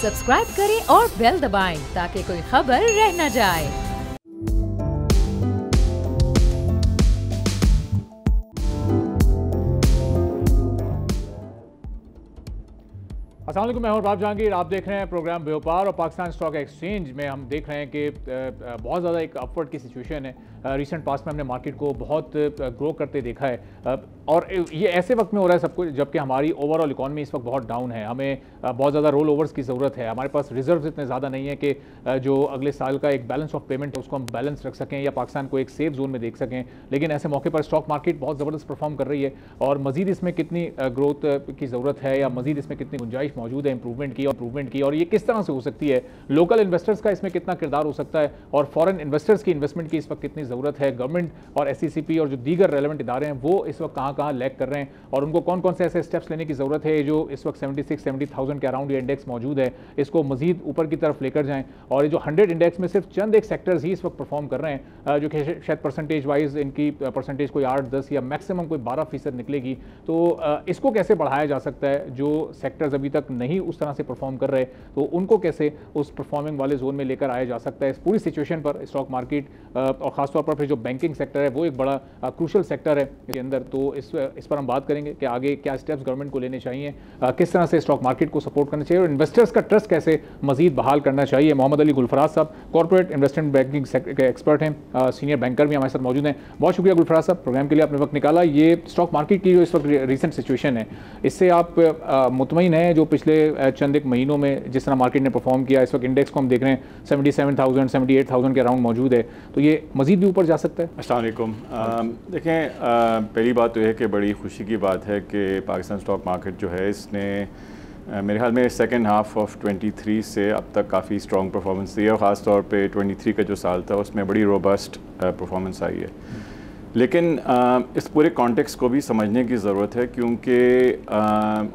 Subscribe करें और bell दबाएं ताकि कोई खबर रह न जाए। अस्सलाम वालेकुम, मैं हूं राव जहांगीर। आप देख रहे हैं प्रोग्राम व्यापार और पाकिस्तान स्टॉक एक्सचेंज में हम देख रहे हैं कि बहुत ज़्यादा एक अपवर्ड की सिचुएशन है। रिसेंट पास्ट में हमने मार्केट को बहुत ग्रो करते देखा है और ये ऐसे वक्त में हो रहा है सब कुछ जबकि हमारी ओवरऑल इकॉनमी इस वक्त बहुत डाउन है। हमें बहुत ज़्यादा रोल ओवर्स की ज़रूरत है। हमारे पास रिजर्व्स इतने ज़्यादा नहीं है कि जो अगले साल का एक बैलेंस ऑफ पेमेंट है उसको हम बैलेंस रख सकें या पाकिस्तान को एक सेफ जोन में देख सकें। लेकिन ऐसे मौके पर स्टॉक मार्केट बहुत ज़बरदस्त परफॉर्म कर रही है और मज़ीद इसमें कितनी ग्रोथ की ज़रूरत है या मज़ीद इसमें कितनी गुंजाइश मौजूद है इंप्रूवमेंट की और ये किस तरह से हो सकती है। लोकल इन्वेस्टर्स का इसमें कितना किरदार हो सकता है और फॉरेन इन्वेस्टर्स की इन्वेस्टमेंट की इस वक्त कितनी ज़रूरत है। गवर्नमेंट और SECP और जो दीगर रेलेवेंट इदारे हैं वो इस वक्त कहाँ लैग कर रहे हैं और उनको कौन कौन से ऐसे स्टेप्स लेने की ज़रूरत है जो इस वक्त 76-70,000 के अराउंड ये इंडेक्स मौजूद है, इसको मजीद ऊपर की तरफ लेकर जाएं। और ये जो 100 इंडेक्स में सिर्फ चंद एक सेक्टर्स ही इस वक्त परफॉर्म कर रहे हैं जो कि शायद परसेंटेज वाइज इनकी परसेंटेज कोई 8-10 या मैक्सिमम कोई 12% निकलेगी। तो इसको कैसे बढ़ाया जा सकता है। जो सेक्टर्स अभी तक नहीं उस तरह से परफॉर्म कर रहे तो उनको कैसे उस परफॉर्मिंग वाले जोन में लेकर आया जा सकता है। इस पूरी सिचुएशन पर स्टॉक मार्केट और खासतौर पर फिर जो बैंकिंग सेक्टर है वो एक बड़ा क्रूशल सेक्टर है इसके अंदर। तो इस पर हम बात करेंगे कि आगे क्या स्टेप्स गवर्नमेंट को लेने चाहिए, किस तरह से स्टॉक मार्केट को सपोर्ट करना चाहिए और इन्वेस्टर्स का ट्रस्ट कैसे मजीद बहाल करना चाहिए। मोहम्मद अली गुलफराज साहब कॉर्पोरेट इन्वेस्टमेंट बैंकिंग के एक्सपर्ट हैं, सीनियर बैंकर भी हमारे साथ मौजूद हैं। बहुत शुक्रिया गुलफराज साहब, प्रोग्राम के लिए आपने वक्त निकाला। ये स्टॉक मार्केट की जो इस वक्त रिसेंट सिचुएशन है इससे आप मुतमईन हैं जो पिछले चंद एक महीनों में जिस तरह मार्केट ने परफॉर्म किया। इस वक्त इंडेक्स को हम देख रहे हैं 77,000 78,000 के अराउंड मौजूद है, तो ये मजीद भी ऊपर जा सकता है। अस्सलाम वालेकुम। देखें, पहली बात तो यह है कि बड़ी खुशी की बात है कि पाकिस्तान स्टॉक मार्केट जो है इसने मेरे ख्याल में सेकेंड हाफ ऑफ 23 से अब तक काफ़ी स्ट्रॉन्ग परफॉर्मेंस दी है और ख़ास तौर पे 23 का जो साल था उसमें बड़ी रोबस्ट परफॉर्मेंस आई है। लेकिन इस पूरे कॉन्टेक्स्ट को भी समझने की ज़रूरत है क्योंकि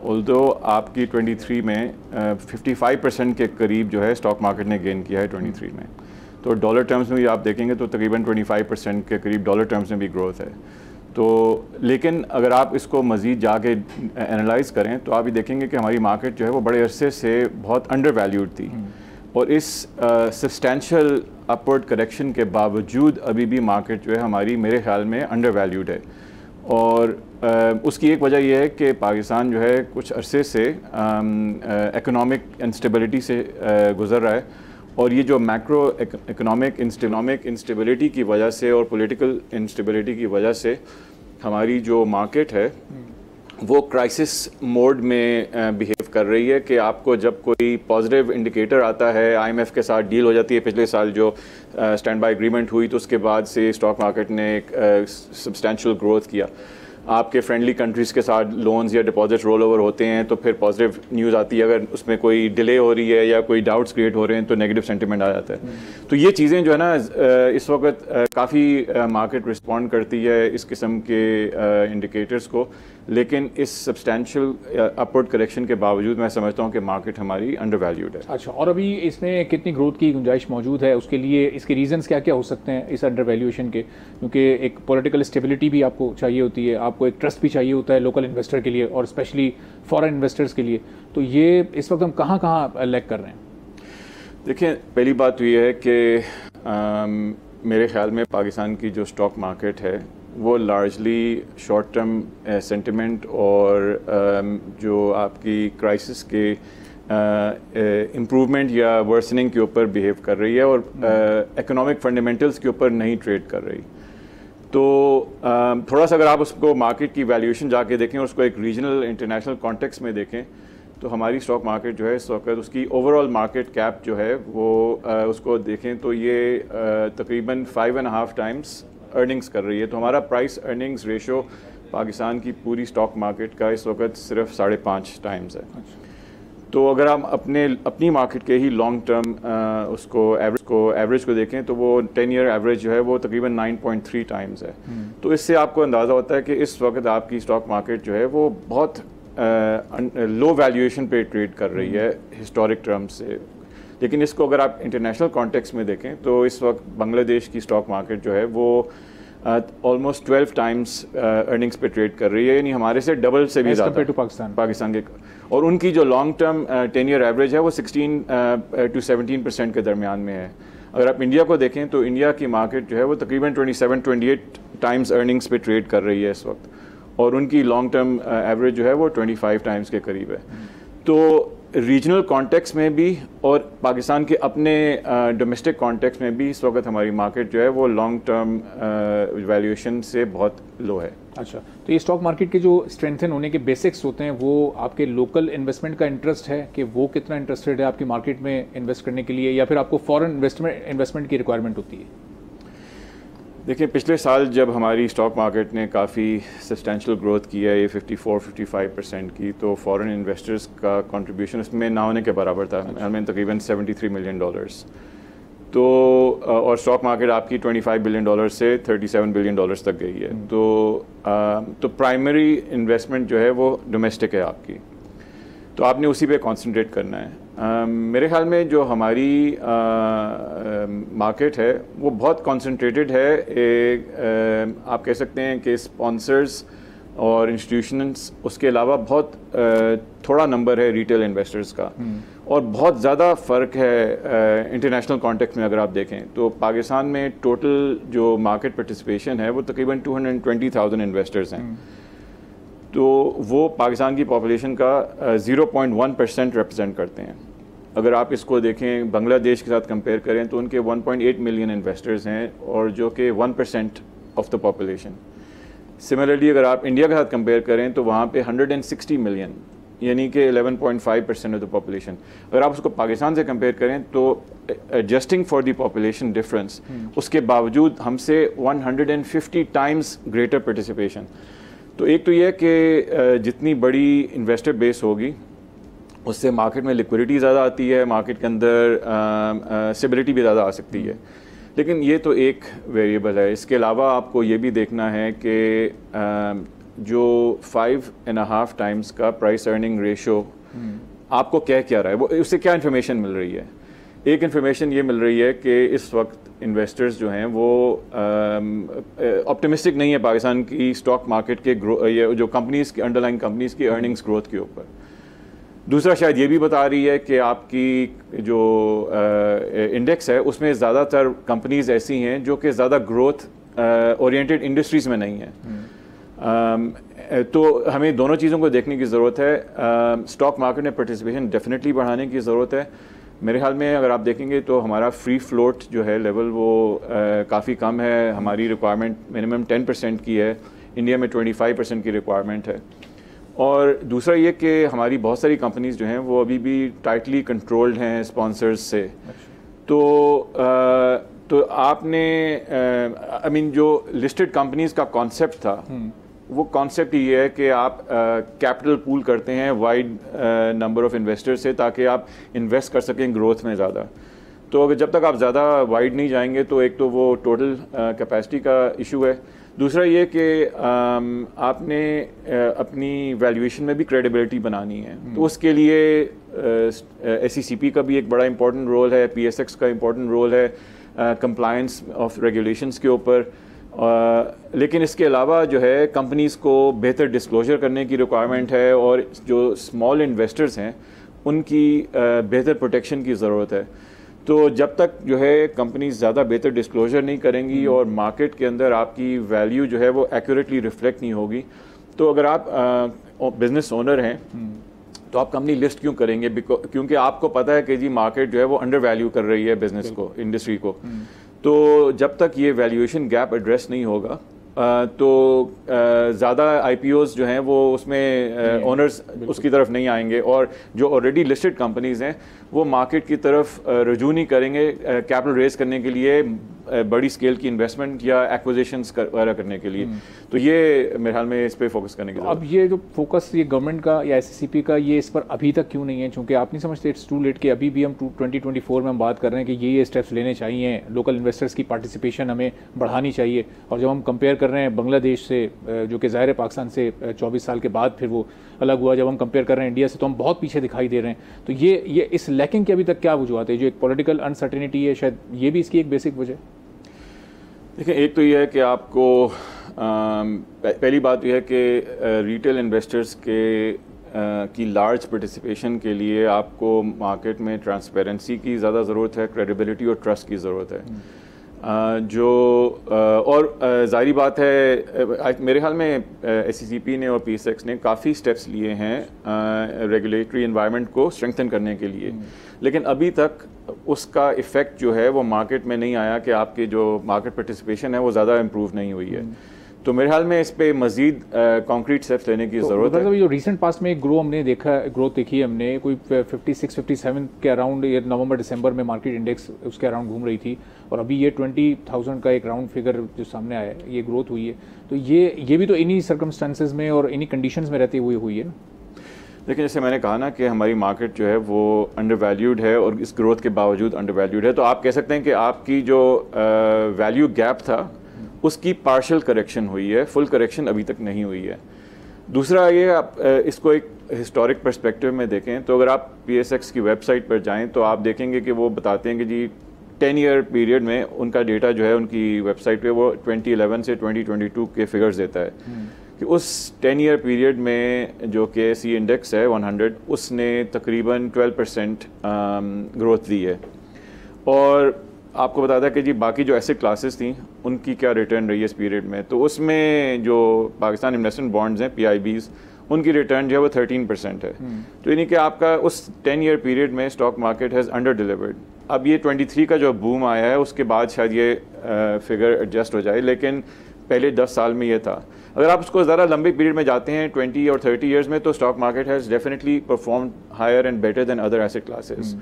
ऑल्दो आपकी 23 में 55% के करीब जो है स्टॉक मार्केट ने गेन किया है 23 में, तो डॉलर टर्म्स में भी आप देखेंगे तो तकरीबन 25% के करीब डॉलर टर्म्स में भी ग्रोथ है। तो लेकिन अगर आप इसको मज़ीद जाके एनालाइज़ करें तो आप ये देखेंगे कि हमारी मार्केट जो है वो बड़े अरसे से बहुत अंडर वैल्यूड थी और इस सब्सटैंशियल अपवर्ड करेक्शन के बावजूद अभी भी मार्केट जो है हमारी मेरे ख्याल में अंडर वैल्यूड है। और उसकी एक वजह यह है कि पाकिस्तान जो है कुछ अरसे से इकोनॉमिक इंस्टेबिलिटी से गुज़र रहा है और ये जो मैक्रो इकोनॉमिक इंस्टेबिलिटी की वजह से और पॉलिटिकल इंस्टेबिलिटी की वजह से हमारी जो मार्केट है वो क्राइसिस मोड में बिहेव कर रही है कि आपको जब कोई पॉजिटिव इंडिकेटर आता है, IMF के साथ डील हो जाती है, पिछले साल जो स्टैंड बाय एग्रीमेंट हुई तो उसके बाद से स्टॉक मार्केट ने एक सब्सटैंशियल ग्रोथ किया। आपके फ्रेंडली कंट्रीज़ के साथ लोन्स या डिपॉजिट रोल ओवर होते हैं तो फिर पॉजिटिव न्यूज़ आती है, अगर उसमें कोई डिले हो रही है या कोई डाउट्स क्रिएट हो रहे हैं तो नेगेटिव सेंटिमेंट आ जाता है। तो ये चीज़ें जो है ना इस वक्त काफ़ी मार्केट रिस्पॉन्ड करती है इस किस्म के इंडिकेटर्स को, लेकिन इस सब्सटैंशियल अपवर्ड करेक्शन के बावजूद मैं समझता हूँ कि मार्केट हमारी अंडर वैल्यूड है। अच्छा, और अभी इसमें कितनी ग्रोथ की गुंजाइश मौजूद है, उसके लिए इसके रीजंस क्या क्या हो सकते हैं इस अंडर वैल्यूएशन के? क्योंकि एक पॉलिटिकल स्टेबिलिटी भी आपको चाहिए होती है, आपको एक ट्रस्ट भी चाहिए होता है लोकल इन्वेस्टर के लिए और स्पेशली फॉरेन इन्वेस्टर्स के लिए। तो ये इस वक्त हम कहाँ लैग कर रहे हैं? देखिए, पहली बात तो ये है कि मेरे ख्याल में पाकिस्तान की जो स्टॉक मार्केट है वो लार्जली शॉर्ट टर्म सेंटिमेंट और जो आपकी क्राइसिस के इम्प्रूवमेंट या वर्सनिंग के ऊपर बिहेव कर रही है और इकोनॉमिक फंडामेंटल्स के ऊपर नहीं ट्रेड कर रही। तो थोड़ा सा अगर आप उसको मार्केट की वैल्यूएशन जाके देखें और उसको एक रीजनल इंटरनेशनल कॉन्टेक्स्ट में देखें तो हमारी स्टॉक मार्केट जो है इस वक्त उसकी ओवरऑल मार्केट कैप जो है वो उसको देखें तो ये तकरीबन 5.5 टाइम्स अर्निंग्स कर रही है। तो हमारा प्राइस अर्निंग्स रेशो पाकिस्तान की पूरी स्टॉक मार्केट का इस वक्त सिर्फ 5.5 टाइम्स है। तो अगर हम अपनी मार्केट के ही लॉन्ग टर्म उसको एवरेज को देखें तो वो 10 ईयर एवरेज जो है वो तकरीबन 9.3 टाइम्स है। तो इससे आपको अंदाज़ा होता है कि इस वक्त आपकी स्टॉक मार्केट जो है वो बहुत लो वैल्यूएशन पे ट्रेड कर रही है हिस्टोरिक टर्म्स से। लेकिन इसको अगर आप इंटरनेशनल कॉन्टेक्स्ट में देखें तो इस वक्त बांग्लादेश की स्टॉक मार्केट जो है वो ऑलमोस्ट 12 टाइम्स अर्निंग्स पे ट्रेड कर रही है, यानी हमारे से डबल से भी ज़्यादा पाकिस्तान के। और उनकी जो लॉन्ग टर्म 10 ईयर एवरेज है वो 16 to 17% के दरमियान में है। अगर आप इंडिया को देखें तो इंडिया की मार्केट जो है वो तकरीबन 27-28 टाइम्स अर्निंग्स पे ट्रेड कर रही है इस वक्त, और उनकी लॉन्ग टर्म एवरेज जो है वो 25 टाइम्स के करीब है। तो रीजनल कॉन्टेक्स्ट में भी और पाकिस्तान के अपने डोमेस्टिक कॉन्टेक्स्ट में भी इस वक्त हमारी मार्केट जो है वो लॉन्ग टर्म वैल्यूएशन से बहुत लो है। अच्छा, तो ये स्टॉक मार्केट के जो स्ट्रेंथन होने के बेसिक्स होते हैं वो आपके लोकल इन्वेस्टमेंट का इंटरेस्ट है कि वो कितना इंटरेस्टेड है आपकी मार्केट में इन्वेस्ट करने के लिए, या फिर आपको फॉरेन इन्वेस्टमेंट की रिक्वायरमेंट होती है? देखिए, पिछले साल जब हमारी स्टॉक मार्केट ने काफ़ी सब्सटेंशियल ग्रोथ की है, ये 54-55% की, तो फॉरेन इन्वेस्टर्स का कंट्रीब्यूशन इसमें ना होने के बराबर था। हमें तकरीबन $73 मिलियन, तो और स्टॉक मार्केट आपकी $25 बिलियन से $37 बिलियन तक गई है। तो प्राइमरी इन्वेस्टमेंट जो है वो डोमेस्टिक है आपकी, तो आपने उसी पे कंसंट्रेट करना है। मेरे ख्याल में जो हमारी मार्केट है वो बहुत कंसंट्रेटेड है। आप कह सकते हैं कि स्पॉन्सर्स और इंस्टीट्यूशंस, उसके अलावा बहुत थोड़ा नंबर है रिटेल इन्वेस्टर्स का, और बहुत ज़्यादा फ़र्क है इंटरनेशनल कॉन्टेक्स्ट में। अगर आप देखें तो पाकिस्तान में टोटल जो मार्केट पार्टिसिपेशन है वो तकरीबन 220,000 इन्वेस्टर्स हैं, तो वो पाकिस्तान की पॉपुलेशन का 0.1% रिप्रेजेंट करते हैं। अगर आप इसको देखें बांग्लादेश के साथ कंपेयर करें तो उनके 1.8 मिलियन इन्वेस्टर्स हैं, और जो कि 1% ऑफ द पॉपुलेशन। सिमिलरली अगर आप इंडिया के साथ कंपेयर करें तो वहाँ पे 160 मिलियन, यानी कि 11.5% ऑफ द पॉपुलेशन। अगर आप उसको पाकिस्तान से कंपेयर करें तो adjusting for the population difference, उसके बावजूद हमसे 150 टाइम्स ग्रेटर पार्टिसिपेशन। तो एक तो यह कि जितनी बड़ी इन्वेस्टर बेस होगी उससे मार्केट में लिक्विडिटी ज़्यादा आती है, मार्केट के अंदर स्टेबिलिटी भी ज़्यादा आ सकती है। लेकिन ये तो एक वेरिएबल है। इसके अलावा आपको ये भी देखना है कि जो 5.5 टाइम्स का प्राइस अर्निंग रेशो आपको कह क्या रहा है, वो उससे क्या इन्फॉर्मेशन मिल रही है। एक इन्फॉर्मेशन ये मिल रही है कि इस वक्त इन्वेस्टर्स जो हैं वो ऑप्टिमिस्टिक नहीं है पाकिस्तान की स्टॉक मार्केट के ये जो कंपनीज़ की अंडरलाइन कंपनीज़ की अर्निंग्स ग्रोथ के ऊपर। दूसरा शायद ये भी बता रही है कि आपकी जो इंडेक्स है उसमें ज़्यादातर कंपनीज़ ऐसी हैं जो कि ज़्यादा ग्रोथ ओरिएंटेड इंडस्ट्रीज़ में नहीं है। तो हमें दोनों चीज़ों को देखने की ज़रूरत है। स्टॉक मार्केट में पार्टिसिपेशन डेफिनेटली बढ़ाने की ज़रूरत है। मेरे ख्याल में अगर आप देखेंगे तो हमारा फ्री फ्लोट जो है लेवल वो काफ़ी कम है। हमारी रिक्वायरमेंट मिनिमम 10% की है, इंडिया में 25% की रिक्वायरमेट है। और दूसरा ये कि हमारी बहुत सारी कंपनीज़ जो हैं वो अभी भी टाइटली कंट्रोल्ड हैं स्पॉन्सर्स से। तो आपने आई मीन जो लिस्टेड कंपनीज़ का कॉन्सेप्ट था वो कॉन्सेप्ट ये है कि आप कैपिटल पूल करते हैं वाइड नंबर ऑफ इन्वेस्टर्स से, ताकि आप इन्वेस्ट कर सकें ग्रोथ में ज़्यादा। तो अगर जब तक आप ज़्यादा वाइड नहीं जाएंगे तो एक तो वो टोटल कैपेसिटी का इशू है। दूसरा ये कि आपने अपनी वैल्यूएशन में भी क्रेडिबिलिटी बनानी है, तो उसके लिए SECP का भी एक बड़ा इंपॉर्टेंट रोल है, PSX का इंपॉर्टेंट रोल है कंप्लायंस ऑफ रेगुलेशंस के ऊपर। लेकिन इसके अलावा जो है कंपनीज़ को बेहतर डिस्क्लोजर करने की रिक्वायरमेंट है, और जो स्मॉल इन्वेस्टर्स हैं उनकी बेहतर प्रोटेक्शन की ज़रूरत है। तो जब तक जो है कंपनीज ज़्यादा बेहतर डिस्क्लोजर नहीं करेंगी और मार्केट के अंदर आपकी वैल्यू जो है वो एक्यूरेटली रिफ्लेक्ट नहीं होगी, तो अगर आप बिजनेस ओनर हैं तो आप कंपनी लिस्ट क्यों करेंगे? क्योंकि आपको पता है कि जी मार्केट जो है वो अंडर वैल्यू कर रही है बिजनेस को, इंडस्ट्री को। तो जब तक ये वैल्यूएशन गैप एड्रेस नहीं होगा तो ज़्यादा IPOs जो हैं वो उसमें ओनर्स उसकी तरफ नहीं आएंगे, और जो ऑलरेडी लिस्टेड कंपनीज़ हैं वो मार्केट की तरफ रुजू नहीं करेंगे कैपिटल रेज करने के लिए, बड़ी स्केल की इन्वेस्टमेंट या एक्विजिशंस वगैरह करने के लिए। तो ये मेरे ख्याल में इस पर फोकस करने की अब ये जो फोकस ये गवर्नमेंट का या SECP का ये इस पर अभी तक क्यों नहीं है? क्योंकि आप नहीं समझते इट्स टू लेट कि अभी भी हम 2024 में हम बात कर रहे हैं कि ये स्टेप्स लेने चाहिए, लोकल इन्वेस्टर्स की पार्टिसिपेशन हमें बढ़ानी चाहिए। और जब हम कंपेयर कर रहे हैं बांग्लादेश से, जो कि ज़ाहिर है पाकिस्तान से 24 साल के बाद फिर वो अलग हुआ, जब हम कंपेयर कर रहे हैं इंडिया से, तो हम बहुत पीछे दिखाई दे रहे हैं। तो ये इस लैकिंग की अभी तक क्या वजूहत है? जो एक पॉलिटिकल अनसर्टेनिटी है, शायद ये भी इसकी एक बेसिक वजह। देखिए, एक तो ये है कि आपको पहली बात यह है कि रिटेल इन्वेस्टर्स के की लार्ज पार्टिसिपेशन के लिए आपको मार्केट में ट्रांसपेरेंसी की ज़्यादा ज़रूरत है, क्रेडिबिलिटी और ट्रस्ट की ज़रूरत है। और ज़ाहिर बात है मेरे ख्याल में SECP ने और PSX ने काफ़ी स्टेप्स लिए हैं रेगुलेटरी एनवायरनमेंट को स्ट्रेंथन करने के लिए, लेकिन अभी तक उसका इफ़ेक्ट जो है वो मार्केट में नहीं आया कि आपकी जो मार्केट पार्टिसिपेशन है वो ज़्यादा इम्प्रूव नहीं हुई है। तो मेरे ख्याल में इस पे मजीद कॉन्क्रीट स्टेप्स लेने की ज़रूरत है। जो रिसेंट पास में ग्रोथ देखी है हमने, कोई 56-57 के अराउंड ये नवंबर दिसंबर में मार्केट इंडेक्स उसके अराउंड घूम रही थी, और अभी ये 20,000 का एक राउंड फिगर जो सामने आया है, ये ग्रोथ हुई है। तो ये भी तो इन्हीं सर्कमस्टांसेस में और इन्हीं कंडीशंस में रहते हुए हुई है ना। देखिए, जैसे मैंने कहा ना कि हमारी मार्केट जो है वो अंडर वैल्यूड है और इस ग्रोथ के बावजूद अंडर वैल्यूड है। तो आप कह सकते हैं कि आपकी जो वैल्यू गैप था उसकी पार्शियल करेक्शन हुई है, फुल करेक्शन अभी तक नहीं हुई है। दूसरा ये, आप इसको एक हिस्टोरिक पर्सपेक्टिव में देखें तो अगर आप PSX की वेबसाइट पर जाएं तो आप देखेंगे कि वो बताते हैं कि जी 10 ईयर पीरियड में उनका डेटा जो है उनकी वेबसाइट पे वो 2011 से 2022 के फिगर्स देता है कि उस 10 ईयर पीरियड में जो KSE इंडेक्स है 100, उसने तकरीबन 12% ग्रोथ दी है। और आपको बताता है कि जी बाकी जो एसेट क्लासेस थी उनकी क्या रिटर्न रही है इस पीरियड में, तो उसमें जो पाकिस्तान इन्वेस्टमेंट बॉन्ड्स हैं PIBs, उनकी रिटर्न जो है वो 13% है। तो यानी कि आपका उस 10 ईयर पीरियड में stock market has under delivered. अब ये 23 का जो बूम आया है उसके बाद शायद ये फिगर एडजस्ट हो जाए, लेकिन पहले 10 साल में ये था। अगर आप उसको ज़्यादा लंबे पीरियड में जाते हैं 20 और 30 ईयर्स में, तो stock market has definitely perform higher and better than other asset classes.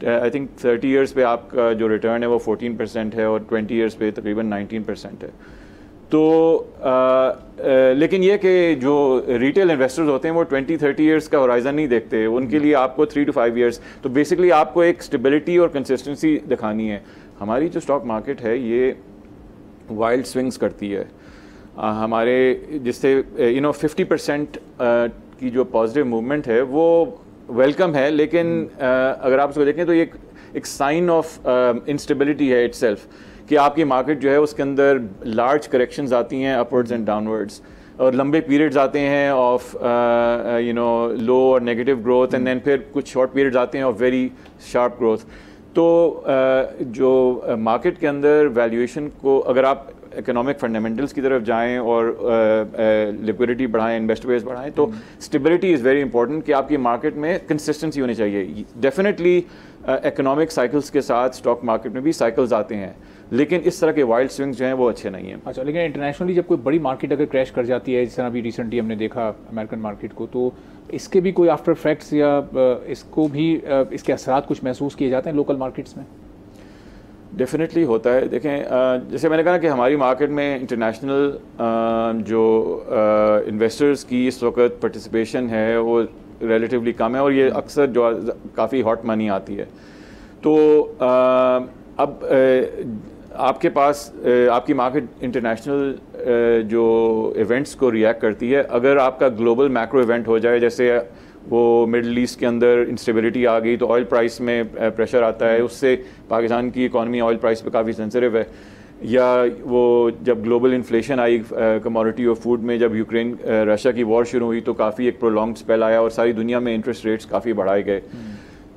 I think 30 years पे आपका जो रिटर्न है वो 14% है और 20 ईयर्स पे तकरीबन 19% है। तो लेकिन ये कि जो रिटेल इन्वेस्टर्स होते हैं वो 20-30 ईयर्स का होराइजन नहीं देखते, उनके लिए आपको 3 to 5 ईयर्स, तो बेसिकली आपको एक स्टेबिलिटी और कंसिस्टेंसी दिखानी है। हमारी जो स्टॉक मार्केट है ये वाइल्ड स्विंग्स करती है हमारे, जिससे 50% की जो पॉजिटिव मूवमेंट है वो वेलकम है, लेकिन अगर आप उसको देखें तो ये एक साइन ऑफ इंस्टेबिलिटी है इटसेल्फ कि आपकी मार्केट जो है उसके अंदर लार्ज करेक्शंस आती हैं अपवर्ड्स एंड डाउनवर्ड्स, और लंबे पीरियड्स आते हैं ऑफ लो और नेगेटिव ग्रोथ, एंड देन फिर कुछ शॉर्ट पीरियड्स आते हैं ऑफ वेरी शार्प ग्रोथ। तो जो मार्केट के अंदर वैल्यूएशन को अगर आप इकोनॉमिक फंडामेंटल्स की तरफ जाएं और लिक्विडिटी बढ़ाएं, इन्वेस्टर बेस बढ़ाएं, तो स्टेबिलिटी इज़ वेरी इंपॉर्टेंट कि आपकी मार्केट में कंसिस्टेंसी होनी चाहिए। डेफिनेटली इकोनॉमिक साइकिल्स के साथ स्टॉक मार्केट में भी साइकिल्स आते हैं, लेकिन इस तरह के वाइल्ड स्विंग्स जो हैं वो अच्छे नहीं हैं। अच्छा, लेकिन इंटरनेशनली जब कोई बड़ी मार्केट अगर क्रैश कर जाती है, जिस तरह अभी रिसेंटली हमने देखा अमेरिकन मार्केट को, तो इसके भी कोई आफ्टर इफेक्ट्स या इसको भी इसके असरात कुछ महसूस किए जाते हैं लोकल मार्केट्स में? डेफिनेटली होता है। देखें, जैसे मैंने कहा कि हमारी मार्केट में इंटरनेशनल जो इन्वेस्टर्स की इस वक्त पार्टिसिपेशन है वो रिलेटिवली कम है, और ये अक्सर जो काफ़ी हॉट मनी आती है। तो अब आपके पास आपकी मार्केट इंटरनेशनल जो इवेंट्स को रिएक्ट करती है। अगर आपका ग्लोबल मैक्रो इवेंट हो जाए, जैसे वो मिडल ईस्ट के अंदर इंस्टेबिलिटी आ गई तो ऑयल प्राइस में प्रेशर आता है, उससे पाकिस्तान की इकॉनमी ऑयल प्राइस पे काफ़ी सेंसिटिव है। या वो जब ग्लोबल इन्फ्लेशन आई कमोडिटी और फूड में, जब यूक्रेन रशिया की वॉर शुरू हुई तो काफ़ी एक प्रोलॉन्ग स्पेल आया और सारी दुनिया में इंटरेस्ट रेट्स काफ़ी बढ़ाए गए।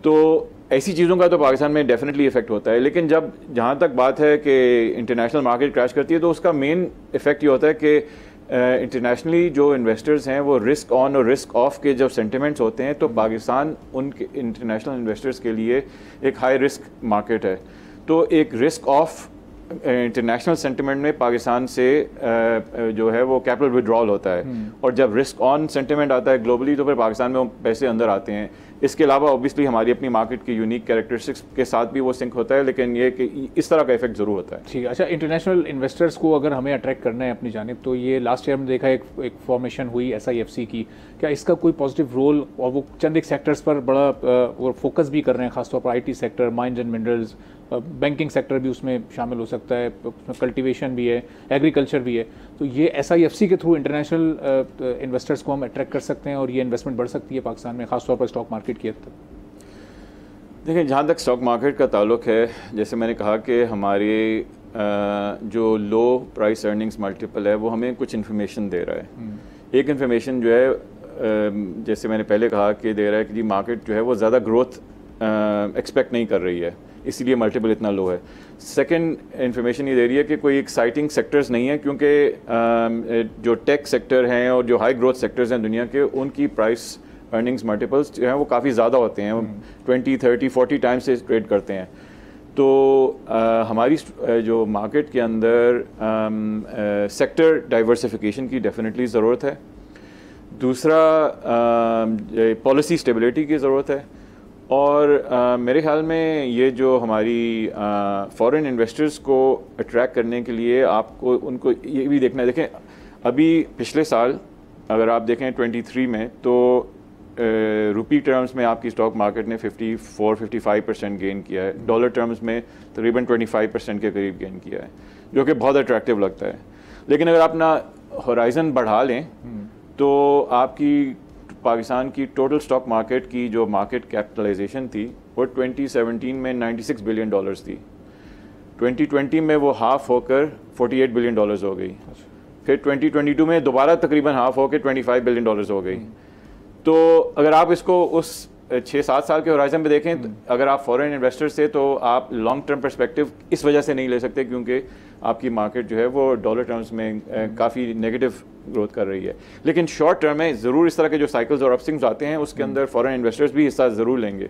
तो ऐसी चीज़ों का तो पाकिस्तान में डेफिनेटली इफेक्ट होता है। लेकिन जब जहाँ तक बात है कि इंटरनेशनल मार्केट क्रैश करती है, तो उसका मेन इफेक्ट ये होता है कि इंटरनेशनली जो इन्वेस्टर्स हैं वो रिस्क ऑन और रिस्क ऑफ के जब सेंटिमेंट्स होते हैं, तो पाकिस्तान उनके इंटरनेशनल इन्वेस्टर्स के लिए एक हाई रिस्क मार्केट है। तो एक रिस्क ऑफ इंटरनेशनल सेंटिमेंट में पाकिस्तान से जो है वो कैपिटल विड्रॉल होता है, और जब रिस्क ऑन सेंटिमेंट आता है ग्लोबली तो फिर पाकिस्तान में वो पैसे अंदर आते हैं। इसके अलावा ऑब्वियसली हमारी अपनी मार्केट की यूनिक कैरेक्टरिस्टिक्स के साथ भी वो सिंक होता है, लेकिन ये कि इस तरह का इफेक्ट ज़रूर होता है। ठीक है। अच्छा, इंटरनेशनल इन्वेस्टर्स को अगर हमें अट्रैक्ट करना है अपनी जानिब, तो ये लास्ट ईयर में देखा एक फॉर्मेशन हुई SIFC की, क्या इसका कोई पॉजिटिव रोल, और वो चंद एक सेक्टर्स पर बड़ा वो फोकस भी कर रहे हैं, खासतौर पर IT sector, mines and minerals, banking sector भी उसमें शामिल हो सकता है, उसमें कल्टीवेशन भी है, एग्रीकल्चर भी है, तो ये SIFC के थ्रू इंटरनेशनल इन्वेस्टर्स को हम अट्रैक्ट कर सकते हैं और ये इन्वेस्टमेंट बढ़ सकती है पाकिस्तान में, खासतौर पर स्टॉक मार्केट की हद तक? देखिए, जहाँ तक स्टॉक मार्केट का ताल्लुक है, जैसे मैंने कहा कि हमारे जो लो प्राइस अर्निंग्स मल्टीपल है वो हमें कुछ इन्फॉर्मेशन दे रहा है। एक इन्फॉर्मेशन जो है जैसे मैंने पहले कहा कि दे रहा है कि जी मार्केट जो है वो ज़्यादा ग्रोथ एक्सपेक्ट नहीं कर रही है, इसीलिए मल्टीपल इतना लो है। सेकंड इन्फॉर्मेशन ये दे रही है कि कोई एक्साइटिंग सेक्टर्स नहीं है, क्योंकि जो टेक सेक्टर हैं और जो हाई ग्रोथ सेक्टर्स हैं दुनिया के, उनकी प्राइस अर्निंग्स मल्टीपल्स जो हैं वो काफ़ी ज़्यादा होते हैं, 20, 30, 40 टाइम्स से ट्रेड करते हैं। तो हमारी जो मार्केट के अंदर सेक्टर डाइवर्सिफिकेशन की डेफिनेटली ज़रूरत है। दूसरा पॉलिसी स्टेबिलिटी की ज़रूरत है, और मेरे ख्याल में ये जो हमारी फॉरेन इन्वेस्टर्स को अट्रैक्ट करने के लिए आपको उनको ये भी देखना है। देखें अभी पिछले साल अगर आप देखें 23 में, तो रुपी टर्म्स में आपकी स्टॉक मार्केट ने 54-55% गेन किया है, डॉलर टर्म्स में तकरीबन 25% के करीब गेन किया है, जो कि बहुत अट्रैक्टिव लगता है। लेकिन अगर आप अपना होराइजन बढ़ा लें तो आपकी पाकिस्तान की टोटल स्टॉक मार्केट की जो मार्केट कैपिटलाइजेशन थी वो 2017 में $96 बिलियन थी, 2020 में वो हाफ होकर $48 बिलियन हो गई, फिर 2022 में दोबारा तकरीबन हाफ होकर $25 बिलियन हो गई। तो अगर आप इसको उस 6-7 साल के होराइजन पे देखें, तो अगर आप फॉरेन इन्वेस्टर्स से, तो आप लॉन्ग टर्म पर्सपेक्टिव इस वजह से नहीं ले सकते क्योंकि आपकी मार्केट जो है वो डॉलर टर्म्स में काफ़ी नेगेटिव ग्रोथ कर रही है। लेकिन शॉर्ट टर्म में ज़रूर इस तरह के जो साइकिल्स और अपस्विंग्स आते हैं उसके अंदर फॉरेन इन्वेस्टर्स भी हिस्सा ज़रूर लेंगे,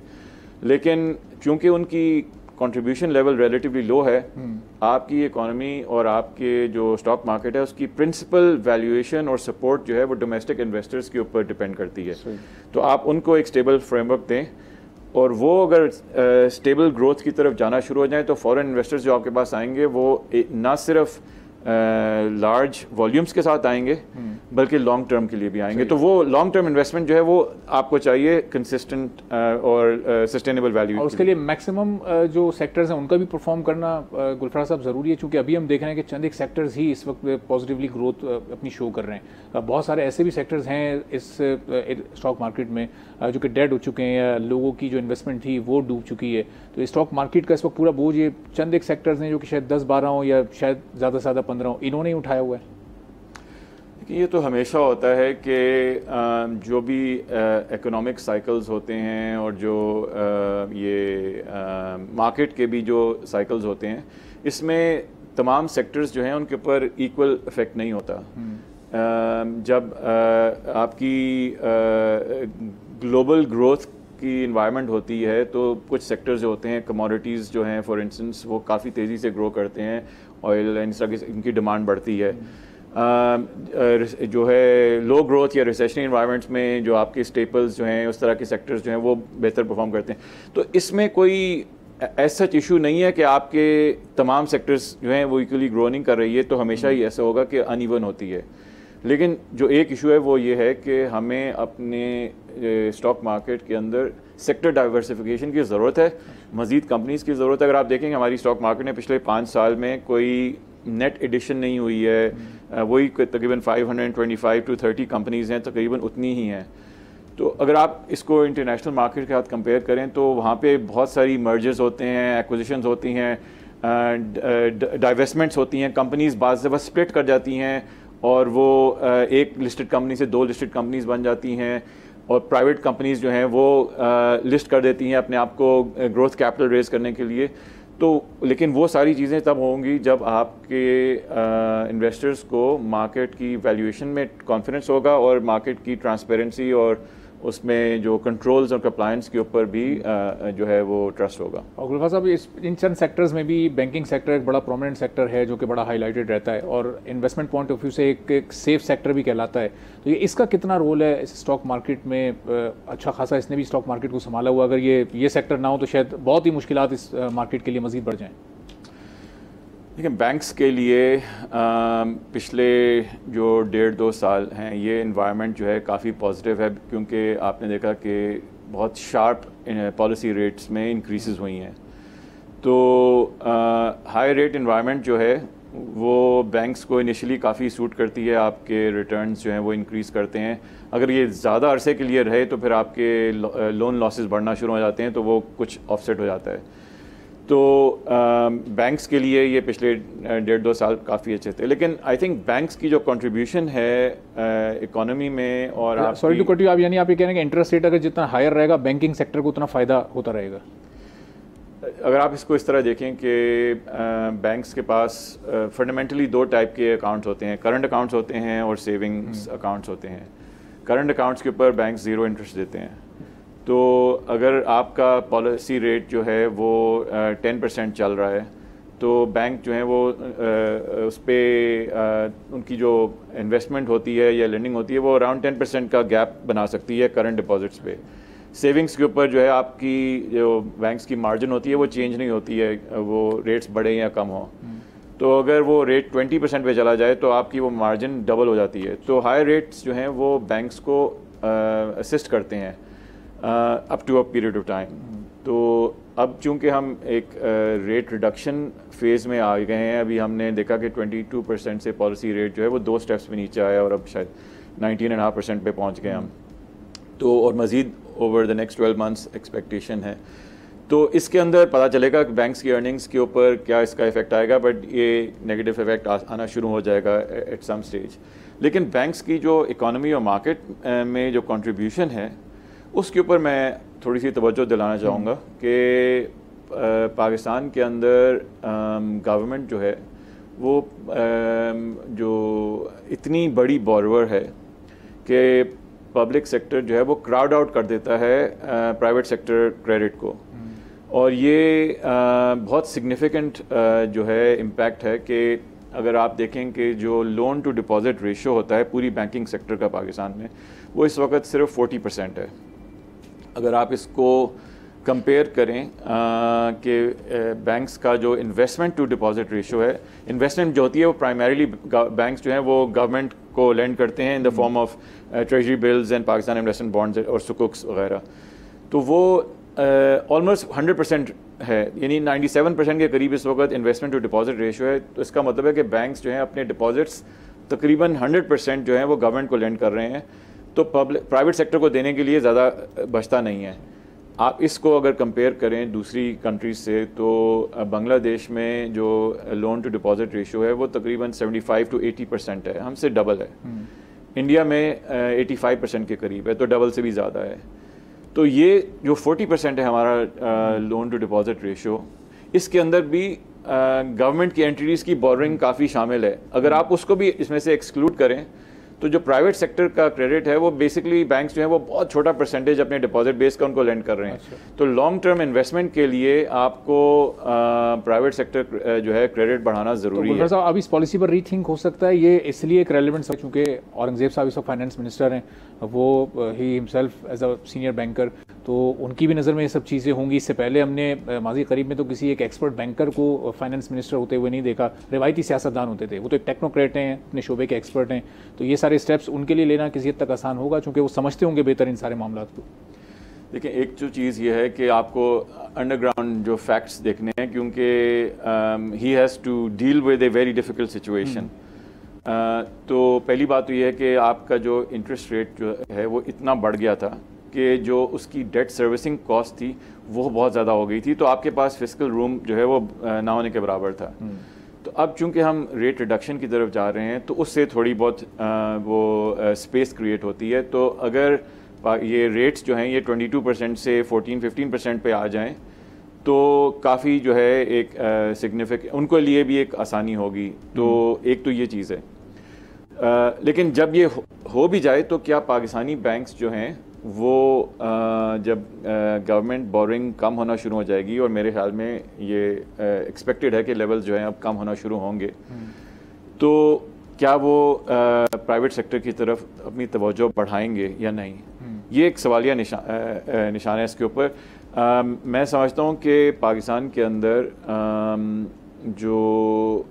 लेकिन चूँकि उनकी कंट्रीब्यूशन लेवल रिलेटिवली लो है, आपकी इकोनॉमी और आपके जो स्टॉक मार्केट है उसकी प्रिंसिपल वैल्यूएशन और सपोर्ट जो है वो डोमेस्टिक इन्वेस्टर्स के ऊपर डिपेंड करती है। तो आप उनको एक स्टेबल फ्रेमवर्क दें, और वो अगर स्टेबल ग्रोथ की तरफ जाना शुरू हो जाए तो फॉरेन इन्वेस्टर्स जो आपके पास आएंगे वो ना सिर्फ लार्ज वॉल्यूम्स के साथ आएंगे बल्कि लॉन्ग टर्म के लिए भी आएंगे। तो वो लॉन्ग टर्म इन्वेस्टमेंट जो है वो आपको चाहिए कंसिस्टेंट और सस्टेनेबल वैल्यू, और उसके लिए मैक्सिमम जो सेक्टर्स हैं उनका भी परफॉर्म करना गुलफराज साहब ज़रूरी है, क्योंकि अभी हम देख रहे हैं कि चंद एक सेक्टर्स ही इस वक्त पॉजिटिवली ग्रोथ अपनी शो कर रहे हैं। बहुत सारे ऐसे भी सेक्टर्स हैं इस स्टॉक मार्केट में जो कि डेड हो चुके हैं या लोगों की जो इन्वेस्टमेंट थी वो डूब चुकी है। तो स्टॉक मार्केट का इस वक्त पूरा बोझ ये चंद एक सेक्टर्स हैं जो कि शायद 10-12 हो या शायद ज़्यादा से ज़्यादा 15 हो, इन्होंने ही उठाया हुआ है। ये तो हमेशा होता है कि जो भी इकोनॉमिक साइकिल्स होते हैं और जो ये मार्केट के भी जो साइकिल्स होते हैं, इसमें तमाम सेक्टर्स जो हैं उनके ऊपर इक्वल इफेक्ट नहीं होता। जब आपकी ग्लोबल ग्रोथ की इन्वायरमेंट होती है तो कुछ सेक्टर्स जो होते हैं, कमोडिटीज़ जो हैं फॉर इंस्टेंस, वो काफ़ी तेज़ी से ग्रो करते हैं, ऑयल एंड इनकी डिमांड बढ़ती है। जो है लो ग्रोथ या रिसेशनरी इन्वायरमेंट्स में जो आपके स्टेपल्स जो हैं उस तरह के सेक्टर्स जो हैं वो बेहतर परफॉर्म करते हैं। तो इसमें कोई ऐसा इशू नहीं है कि आपके तमाम सेक्टर्स जो हैं वो इक्वली ग्रो नहीं कर रही है, तो हमेशा ही ऐसा होगा कि अनइवन होती है। लेकिन जो एक इशू है वो ये है कि हमें अपने स्टॉक मार्केट के अंदर सेक्टर डाइवर्सिफिकेशन की ज़रूरत है, मज़ीद कंपनीज़ की ज़रूरत है। अगर आप देखेंगे हमारी स्टॉक मार्केट में पिछले 5 साल में कोई नेट एडिशन नहीं हुई है, वही तकरीबन 525 to 30 कंपनीज़ हैं, तकरीबन उतनी ही हैं। तो अगर आप इसको इंटरनेशनल मार्केट के साथ कंपेयर करें तो वहाँ पे बहुत सारी मर्जर्स होते हैं, एक्विजिशंस होती हैं, डाइवेस्टमेंट्स होती हैं, कंपनीज़ बाज़ दफ़ा स्प्लिट कर जाती हैं और वो एक लिस्टेड कंपनी से 2 लिस्टेड कंपनीज़ बन जाती हैं, और प्राइवेट कंपनीज़ जो हैं वो लिस्ट कर देती हैं अपने आप को ग्रोथ कैपिटल रेज करने के लिए। तो लेकिन वो सारी चीज़ें तब होंगी जब आपके इन्वेस्टर्स को मार्केट की वैल्यूएशन में कॉन्फिडेंस होगा और मार्केट की ट्रांसपेरेंसी और उसमें जो कंट्रोल्स और कंप्लायंस के ऊपर भी जो है वो ट्रस्ट होगा। और गुलफराज साहब, इन चंद सेक्टर्स में भी बैंकिंग सेक्टर एक बड़ा प्रोमिनेंट सेक्टर है जो कि बड़ा हाईलाइटेड रहता है और इन्वेस्टमेंट पॉइंट ऑफ व्यू से एक सेफ सेक्टर भी कहलाता है। तो ये इसका कितना रोल है इस स्टॉक मार्केट में? अच्छा खासा इसने भी स्टॉक मार्केट को संभाला हुआ। अगर ये सेक्टर ना हो तो शायद बहुत ही मुश्किलात इस मार्केट के लिए मज़ीद बढ़ जाएँ। देखिए, बैंक्स के लिए पिछले जो 1.5-2 साल हैं ये इन्वायरमेंट जो है काफ़ी पॉजिटिव है, क्योंकि आपने देखा कि बहुत शार्प पॉलिसी रेट्स में इंक्रीज़ हुई हैं। तो हाई रेट इन्वायरमेंट जो है वो बैंक्स को इनिशियली काफ़ी सूट करती है, आपके रिटर्न्स जो हैं वो इंक्रीज़ करते हैं। अगर ये ज़्यादा अरसे के लिए रहे तो फिर आपके लोन लॉसेस बढ़ना शुरू हो जाते हैं, तो वो कुछ ऑफसेट हो जाता है। तो बैंक्स के लिए ये पिछले 1.5-2 साल काफ़ी अच्छे थे, लेकिन आई थिंक बैंक्स की जो कंट्रीब्यूशन है इकोनॉमी में और सॉरी टू कट यू, आप यानी आप ये कह रहे हैं कि इंटरेस्ट रेट अगर जितना हायर रहेगा बैंकिंग सेक्टर को उतना फ़ायदा होता रहेगा? अगर आप इसको इस तरह देखें कि बैंक्स के पास फंडामेंटली 2 टाइप के अकाउंट्स होते हैं, करंट अकाउंट्स होते हैं और सेविंग्स अकाउंट्स होते हैं। करंट अकाउंट्स के ऊपर बैंक 0 इंटरेस्ट देते हैं, तो अगर आपका पॉलिसी रेट जो है वो 10% चल रहा है तो बैंक जो है वो उस पर उनकी जो इन्वेस्टमेंट होती है या लेंडिंग होती है वो अराउंड 10% का गैप बना सकती है करंट डिपॉजिट्स पे। सेविंग्स के ऊपर जो है आपकी जो बैंक्स की मार्जिन होती है वो चेंज नहीं होती है, वो रेट्स बढ़े या कम हो। तो अगर वो रेट 20% पे चला जाए तो आपकी वो मार्जिन डबल हो जाती है। तो हाई रेट्स जो हैं वो बैंक्स को असिस्ट करते हैं up to a period of time. तो अब चूंकि हम एक रेट रिडक्शन फेज़ में आ गए हैं, अभी हमने देखा कि 22% से पॉलिसी रेट जो है वो 2 स्टेप्स में नीचे आया और अब शायद 19.5% पे पहुंच गए हम। तो और मज़ीद over the next 12 months expectation है। तो इसके अंदर पता चलेगा कि बैंक्स की अर्निंग्स के ऊपर क्या इसका इफेक्ट आएगा, बट ये नेगेटिव इफेक्ट आना शुरू हो जाएगा एट सम स्टेज। लेकिन बैंक्स की जो इकोनॉमी और मार्केट में जो कंट्रीब्यूशन है उसके ऊपर मैं थोड़ी सी तवज्जो दिलाना चाहूँगा कि पाकिस्तान के अंदर गवर्नमेंट जो है वो जो इतनी बड़ी बोरोवर है कि पब्लिक सेक्टर जो है वो क्राउड आउट कर देता है प्राइवेट सेक्टर क्रेडिट को, और ये बहुत सिग्निफिकेंट जो है इम्पैक्ट है कि अगर आप देखें कि जो लोन टू डिपॉजिट रेशियो होता है पूरी बैंकिंग सेक्टर का पाकिस्तान में वो इस वक्त सिर्फ 40% है। अगर आप इसको कंपेयर करें कि बैंक्स का जो इन्वेस्टमेंट टू डिपॉजिट रेशियो है, इन्वेस्टमेंट जो होती है वो प्राइमरीली बैंक्स जो हैं वो गवर्नमेंट को लेंड करते हैं in the form of treasury bills and Pakistan investment bonds और सुकुक्स वगैरह, तो वो ऑलमोस्ट 100% है, यानी 97% के करीब इस वक्त इन्वेस्टमेंट टू डिपॉजिट रेशियो है। तो इसका मतलब है कि बैंक्स जो हैं अपने डिपॉजिट्स तकरीबन 100% जो हैं वो गवर्नमेंट को लेंड कर रहे हैं, तो प्राइवेट सेक्टर को देने के लिए ज़्यादा बचता नहीं है। आप इसको अगर कंपेयर करें दूसरी कंट्रीज से तो बांग्लादेश में जो लोन टू डिपॉजिट रेशियो है वो तकरीबन 75 to 80% है, हमसे डबल है। इंडिया में 85% के करीब है, तो डबल से भी ज़्यादा है। तो ये जो 40% है हमारा लोन टू डिपॉजिट रेशियो, इसके अंदर भी गवर्नमेंट की एंटिटीज़ की बोरिंग काफ़ी शामिल है। अगर आप उसको भी इसमें से एक्सक्लूड करें तो जो प्राइवेट सेक्टर का क्रेडिट है वो बेसिकली बैंक्स जो है वो बहुत छोटा परसेंटेज अपने डिपॉजिट बेस का उनको लेंड कर रहे हैं। अच्छा। तो लॉन्ग टर्म इन्वेस्टमेंट के लिए आपको प्राइवेट सेक्टर जो है क्रेडिट बढ़ाना ज़रूरी है। साहब अब इस पॉलिसी पर रीथिंक हो सकता है, ये इसलिए एक रेलिवेंट है क्योंकि औरंगजेब साहब इस वक्त फाइनेंस मिनिस्टर हैं, वो ही himself as a senior banker, तो उनकी भी नज़र में ये सब चीज़ें होंगी। इससे पहले हमने माजी करीब में तो किसी एक एक्सपर्ट बैंकर को फाइनेंस मिनिस्टर होते हुए नहीं देखा, रिवायती सियासतदान होते थे, वो तो एक टेक्नोक्रेट हैं, अपने शोबे के एक्सपर्ट हैं। तो ये सारे स्टेप्स उनके लिए लेना किसी हद तक आसान होगा क्योंकि वो समझते होंगे बेहतर इन सारे मामलों को। देखिए, एक जो चीज़ ये है कि आपको अंडरग्राउंड जो फैक्ट्स देखने हैं, क्योंकि he has to deal with a very difficult situation. तो पहली बात तो ये है कि आपका जो इंटरेस्ट रेट जो है वो इतना बढ़ गया था कि जो उसकी डेट सर्विसिंग कॉस्ट थी वो बहुत ज़्यादा हो गई थी, तो आपके पास फिस्कल रूम जो है वो ना होने के बराबर था। तो अब चूंकि हम रेट रिडक्शन की तरफ जा रहे हैं तो उससे थोड़ी बहुत वो स्पेस क्रिएट होती है। तो अगर ये रेट्स जो हैं ये 22% से 14-15% पे आ जाएं तो काफ़ी जो है एक सिग्निफिकेंट उनको लिए भी एक आसानी होगी। तो एक तो ये चीज़ है, लेकिन जब ये हो भी जाए तो क्या पाकिस्तानी बैंक्स जो हैं वो जब गवर्नमेंट बोरिंग कम होना शुरू हो जाएगी, और मेरे ख्याल में ये एक्सपेक्टेड है कि लेवल्स जो हैं अब कम होना शुरू होंगे, तो क्या वो प्राइवेट सेक्टर की तरफ अपनी तवज्जो बढ़ाएंगे या नहीं, ये एक सवालिया निशान है इसके ऊपर। मैं समझता हूँ कि पाकिस्तान के अंदर जो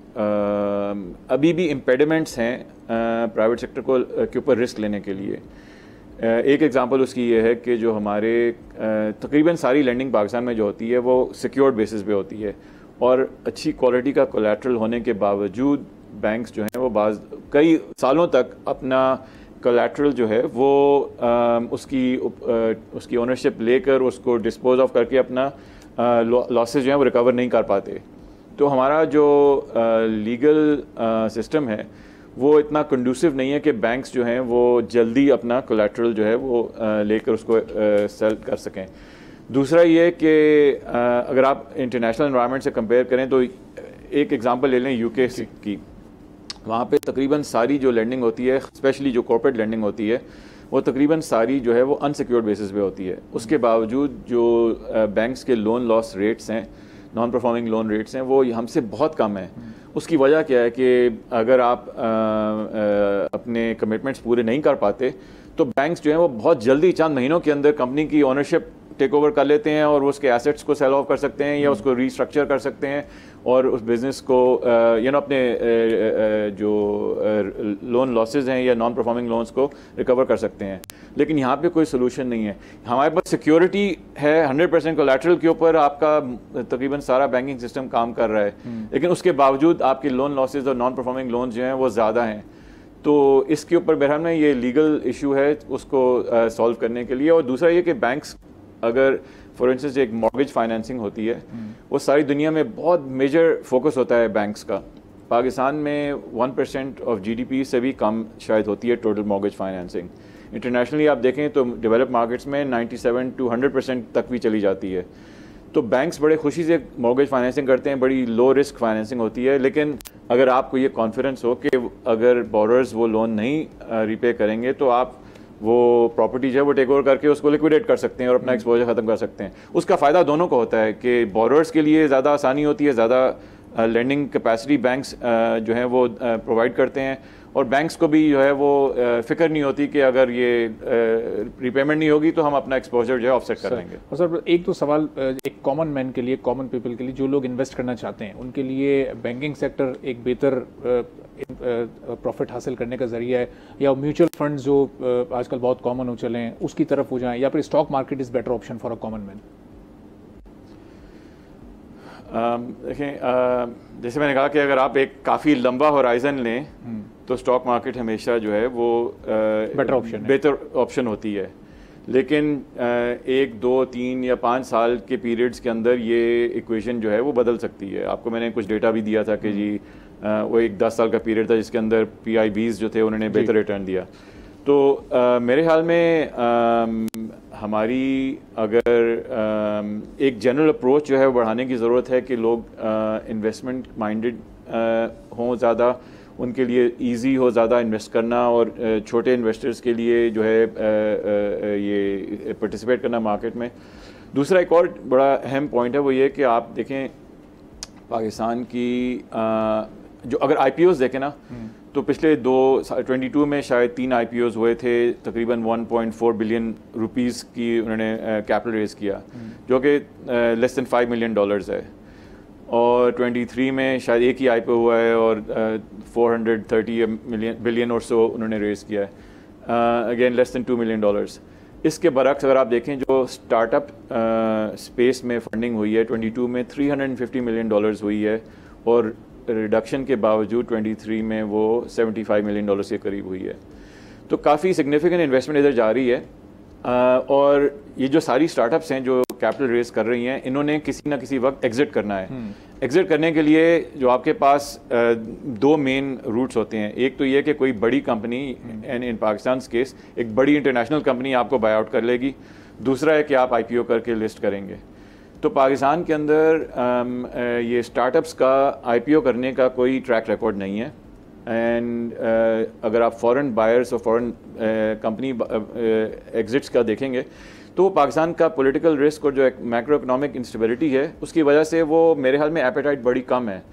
अभी भी इम्पेडिमेंट्स हैं प्राइवेट सेक्टर को के ऊपर रिस्क लेने के लिए। एक एग्जांपल उसकी ये है कि जो हमारे तकरीबन सारी लेंडिंग पाकिस्तान में जो होती है वो सिक्योर्ड बेसिस पे होती है, और अच्छी क्वालिटी का कोलैटरल होने के बावजूद बैंक्स जो हैं वो कई सालों तक अपना कोलैटरल जो है वो उसकी ओनरशिप लेकर उसको डिस्पोज ऑफ करके अपना लॉसेज जो हैं वो रिकवर नहीं कर पाते। तो हमारा जो लीगल सिस्टम है वो इतना कंडूसिव नहीं है कि बैंक्स जो हैं वो जल्दी अपना कोलैटरल जो है वो लेकर उसको सेल कर सकें। दूसरा ये कि अगर आप इंटरनेशनल एनवायरनमेंट से कंपेयर करें तो एक एग्जांपल ले लें यूके की, वहाँ पे तकरीबन सारी जो लेंडिंग होती है, स्पेशली जो कॉर्पोरेट लेंडिंग होती है, वो तकरीबन सारी जो है वो अनसिक्योर्ड बेसिस पे होती है। उसके बावजूद जो बैंक्स के लोन लॉस रेट्स हैं, नॉन परफॉर्मिंग लोन रेट्स हैं, वो हमसे बहुत कम है। उसकी वजह क्या है कि अगर आप अपने कमिटमेंट्स पूरे नहीं कर पाते तो बैंक्स जो हैं वो बहुत जल्दी चंद महीनों के अंदर कंपनी की ओनरशिप टेक ओवर कर लेते हैं और उसके एसेट्स को सेल ऑफ कर सकते हैं या उसको रीस्ट्रक्चर कर सकते हैं और उस बिज़नेस को अपने जो लोन लॉसेज हैं या नॉन परफॉर्मिंग लोन्स को रिकवर कर सकते हैं। लेकिन यहाँ पे कोई सोल्यूशन नहीं है। हमारे पास सिक्योरिटी है 100% कोलैटरल के ऊपर, आपका तकरीबन सारा बैंकिंग सिस्टम काम कर रहा है, लेकिन उसके बावजूद आपके लोन लॉसेज और नॉन परफॉर्मिंग लोन्स जो हैं वो ज़्यादा हैं। तो इसके ऊपर बहरहाल में ये लीगल इशू है उसको सॉल्व करने के लिए। और दूसरा ये कि बैंक्स, अगर फॉर इंस्टेंस एक मॉर्गेज फाइनेंसिंग होती है, वो सारी दुनिया में बहुत मेजर फोकस होता है बैंक्स का। पाकिस्तान में 1% ऑफ जीडीपी से भी कम शायद होती है टोटल मॉर्गेज फाइनेंसिंग। इंटरनेशनली आप देखें तो डेवलप मार्केट्स में 97 to 100% तक भी चली जाती है। तो बैंक्स बड़े खुशी से मॉर्गेज फाइनेंसिंग करते हैं, बड़ी लो रिस्क फाइनेंसिंग होती है। लेकिन अगर आपको ये कॉन्फिडेंस हो कि अगर बोरोअर्स वो लोन नहीं रिपे करेंगे तो आप वो प्रॉपर्टी जो है वो टेक ओवर करके उसको लिक्विडेट कर सकते हैं और अपना एक्सपोजर ख़त्म कर सकते हैं। उसका फ़ायदा दोनों को होता है कि बोरोअर्स के लिए ज़्यादा आसानी होती है, ज़्यादा लेंडिंग कैपेसिटी बैंक्स जो हैं वो प्रोवाइड करते हैं, और बैंक्स को भी जो है वो फिक्र नहीं होती कि अगर ये रिपेमेंट नहीं होगी तो हम अपना एक्सपोजर जो है ऑफसेट कर देंगे। और सर एक तो सवाल एक कॉमन मैन के लिए, कॉमन पीपल के लिए, जो लोग इन्वेस्ट करना चाहते हैं उनके लिए बैंकिंग सेक्टर एक बेहतर प्रॉफिट हासिल करने का जरिया है, या म्यूचुअल फंड जो आजकल बहुत कॉमन हो चले हैं उसकी तरफ हो जाएं, या फिर stock market is better option for a common man? देखें, जैसे मैंने कहा कि अगर आप एक काफ़ी लंबा होराइजन लें तो स्टॉक मार्केट हमेशा जो है वो बेहतर ऑप्शन होती है। लेकिन 1, 2, 3 या 5 साल के पीरियड्स के अंदर ये इक्वेशन जो है वो बदल सकती है। आपको मैंने कुछ डेटा भी दिया था कि जी वो एक 10 साल का पीरियड था जिसके अंदर PIBs जो थे उन्होंने बेहतर रिटर्न दिया। तो मेरे ख्याल में हमारी अगर एक जनरल अप्रोच जो है वो बढ़ाने की ज़रूरत है कि लोग इन्वेस्टमेंट माइंडेड हों, ज़्यादा उनके लिए इजी हो ज़्यादा इन्वेस्ट करना, और छोटे इन्वेस्टर्स के लिए जो है ये पार्टिसिपेट करना मार्केट में। दूसरा एक और बड़ा अहम पॉइंट है वो ये कि आप देखें पाकिस्तान की जो अगर IPOs देखें ना तो पिछले 22 में शायद 3 IPOs हुए थे, तकरीबन 1.4 बिलियन रुपीस की उन्होंने कैपिटल रेज किया, जो कि लेस दैन $5 मिलियन है। और 23 में शायद एक ही IPO हुआ है और 430 बिलियन और सो उन्होंने रेज किया है, अगेन लेस दैन $2 मिलियन। इसके बरक्स अगर आप देखें जो स्टार्टअप स्पेस में फंडिंग हुई है 22 में $350 मिलियन हुई है, और रिडक्शन के बावजूद 23 में वो $75 मिलियन के करीब हुई है। तो काफ़ी सिग्निफिकेंट इन्वेस्टमेंट इधर जा रही है। और ये जो सारी स्टार्टअप्स हैं जो कैपिटल रेज कर रही हैं, इन्होंने किसी ना किसी वक्त एग्जिट करना है। एग्जिट करने के लिए जो आपके पास 2 मेन रूट्स होते हैं। एक तो ये कि कोई बड़ी company, and in Pakistan case एक बड़ी इंटरनेशनल कंपनी आपको बाय आउट कर लेगी। दूसरा है कि आप IPO करके लिस्ट करेंगे। तो पाकिस्तान के अंदर ये स्टार्टअप्स का IPO करने का कोई ट्रैक रिकॉर्ड नहीं है। एंड अगर आप फॉरेन बायर्स और फॉरेन कंपनी एग्जिट्स का देखेंगे तो पाकिस्तान का पॉलिटिकल रिस्क और जो मैक्रो इकोनॉमिक इंस्टेबिलिटी है उसकी वजह से वो मेरे ख्याल में एपेटाइट बड़ी कम है।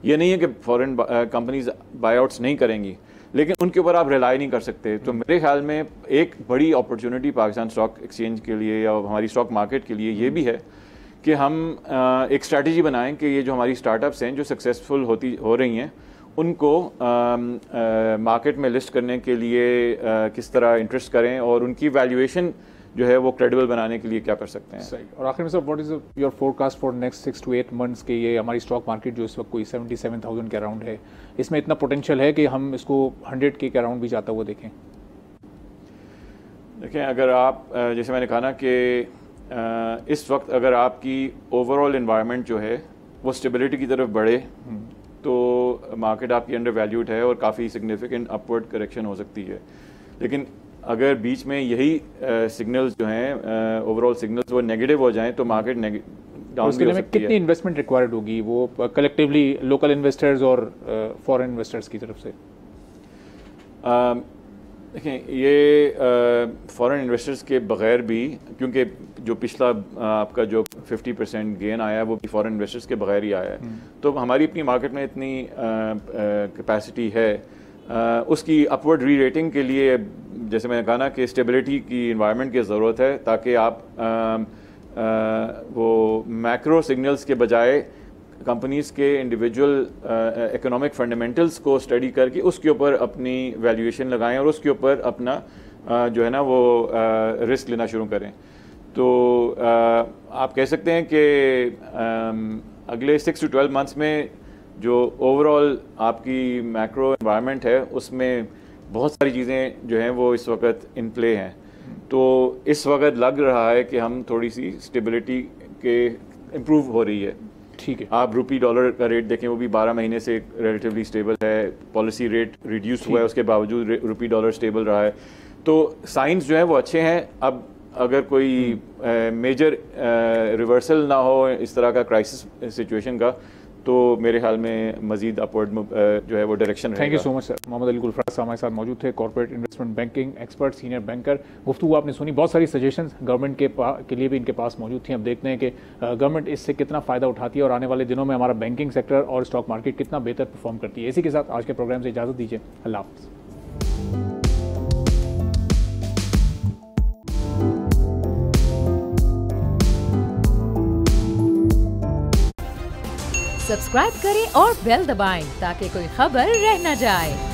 ये नहीं है कि फॉरेन कंपनीज बायआउट्स नहीं करेंगी, लेकिन उनके ऊपर आप रिलाई नहीं कर सकते। तो मेरे ख्याल में एक बड़ी अपॉर्चुनिटी पाकिस्तान स्टॉक एक्सचेंज के लिए या हमारी स्टॉक मार्केट के लिए ये भी है कि हम एक स्ट्रैटेजी बनाएं कि ये जो हमारी स्टार्टअप्स हैं जो सक्सेसफुल हो रही हैं उनको मार्केट में लिस्ट करने के लिए किस तरह इंटरेस्ट करें और उनकी वैल्यूएशन जो है वो क्रेडिबल बनाने के लिए क्या कर सकते हैं। सही। और आखिर में sir, what is your forecast for next 6 to 8 months के ये हमारी स्टॉक मार्केट जो इस वक्त कोई 77,000 के अराउंड है, इसमें इतना पोटेंशियल है कि हम इसको 100K के अराउंड भी जाता हुआ देखें? देखें, अगर आप जैसे मैंने कहा ना कि इस वक्त अगर आपकी ओवरऑल इन्वायरमेंट जो है वो स्टेबिलिटी की तरफ बढ़े तो मार्केट आपकी अंडर वैल्यूड है और काफ़ी सिग्निफिकेंट अपवर्ड करेक्शन हो सकती है। लेकिन अगर बीच में यही सिग्नल्स जो हैं ओवरऑल सिग्नल्स वो नेगेटिव हो जाएं तो मार्केट डाउन भी हो सकती है। कितनी इन्वेस्टमेंट रिक्वायर्ड होगी वो कलेक्टिवली लोकल इन्वेस्टर्स और फॉरेन इन्वेस्टर्स की तरफ से? देखें, ये फॉरेन इन्वेस्टर्स के बगैर भी, क्योंकि जो पिछला आपका जो 50% गेन आया है वो भी फॉरेन इन्वेस्टर्स के बगैर ही आया है, तो हमारी अपनी मार्केट में इतनी कैपेसिटी है उसकी अपवर्ड री रेटिंग के लिए, जैसे मैंने कहा ना कि स्टेबिलिटी की इन्वायरमेंट की ज़रूरत है ताकि आप वो मैक्रो सिग्नल्स के बजाय कंपनीज़ के इंडिविजुअल इकोनॉमिक फंडामेंटल्स को स्टडी करके उसके ऊपर अपनी वैल्यूएशन लगाएं और उसके ऊपर अपना जो है ना वो रिस्क लेना शुरू करें। तो आप कह सकते हैं कि अगले 6 to 12 मंथ्स में जो ओवरऑल आपकी मैक्रो एनवायरनमेंट है उसमें बहुत सारी चीज़ें जो हैं वो इस वक्त इन प्ले हैं। तो इस वक्त लग रहा है कि हम थोड़ी सी स्टेबिलिटी के इम्प्रूव हो रही है। ठीक है, आप रुपी डॉलर का रेट देखें वो भी 12 महीने से रिलेटिवली स्टेबल है, पॉलिसी रेट रिड्यूस हुआ है उसके बावजूद रुपी डॉलर स्टेबल रहा है, तो साइंस जो है वो अच्छे हैं। अब अगर कोई मेजर रिवर्सल ना हो इस तरह का क्राइसिस सिचुएशन का तो मेरे ख्याल में मजीद अपवर्ड जो है वो डायरेक्शन रहेगा। Thank you so much sir. Mohammad Ali Gulfaraz साहब हमारे साथ मौजूद थे, corporate investment banking expert, senior banker. गुफ्तगू आपने सुनी, बहुत सारी सजेशंस गवर्नमेंट के लिए भी इनके पास मौजूद थी। अब देखते हैं कि गवर्नमेंट इससे कितना फ़ायदा उठाती है और आने वाले दिनों में हमारा बैंकिंग सेक्टर और स्टॉक मार्केट कितना बेहतर परफॉर्म करती है। इसी के साथ आज के प्रोग्राम से इजाज़त दीजिए। अल्लाह हाफ़िज़। सब्सक्राइब करें और बेल दबाएं ताकि कोई खबर रह न जाए।